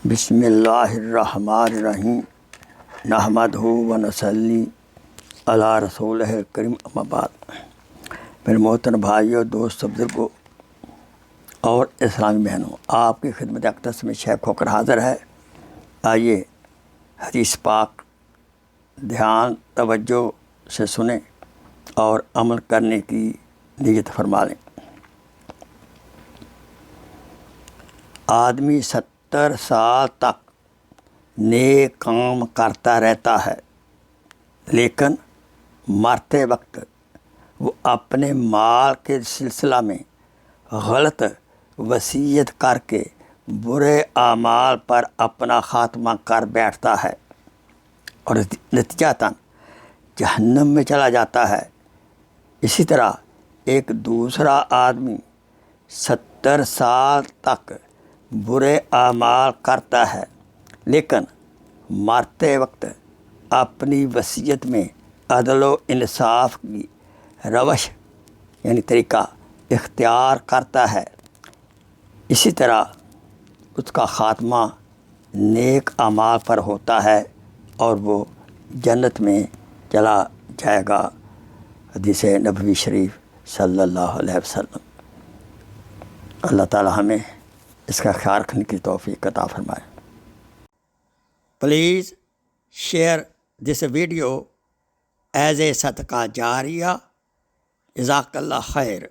بسم اللہ الرحمن الرحیم نحمدہ و نصلی علی رسولہ کریم اما بعد۔ میرے محترم بھائیوں، دوست بزرگوں اور اسلامی بہنوں، آپ کی خدمت اقدس میں شیخ ہو کر حاضر ہے۔ آئیے حدیث پاک دھیان توجہ سے سنیں اور عمل کرنے کی نیت فرما لیں۔ آدمی 70 سال تک نیک کام کرتا رہتا ہے، لیکن مرتے وقت وہ اپنے مال کے سلسلہ میں غلط وصیت کر کے برے اعمال پر اپنا خاتمہ کر بیٹھتا ہے اور نتیجتاً جہنم میں چلا جاتا ہے۔ اسی طرح ایک دوسرا آدمی 70 سال تک برے اعمال کرتا ہے، لیکن مرتے وقت اپنی وصیت میں عدل و انصاف کی روش یعنی طریقہ اختیار کرتا ہے۔ اسی طرح اس کا خاتمہ نیک اعمال پر ہوتا ہے اور وہ جنت میں چلا جائے گا۔ حدیث نبوی شریف صلی اللہ علیہ وسلم۔ اللہ تعالی ہمیں اس کا خیال رکھنے کی توفیق عطا فرمائے۔ Please share this video as a صدقہ جاریہ۔ جزاک اللہ خیر۔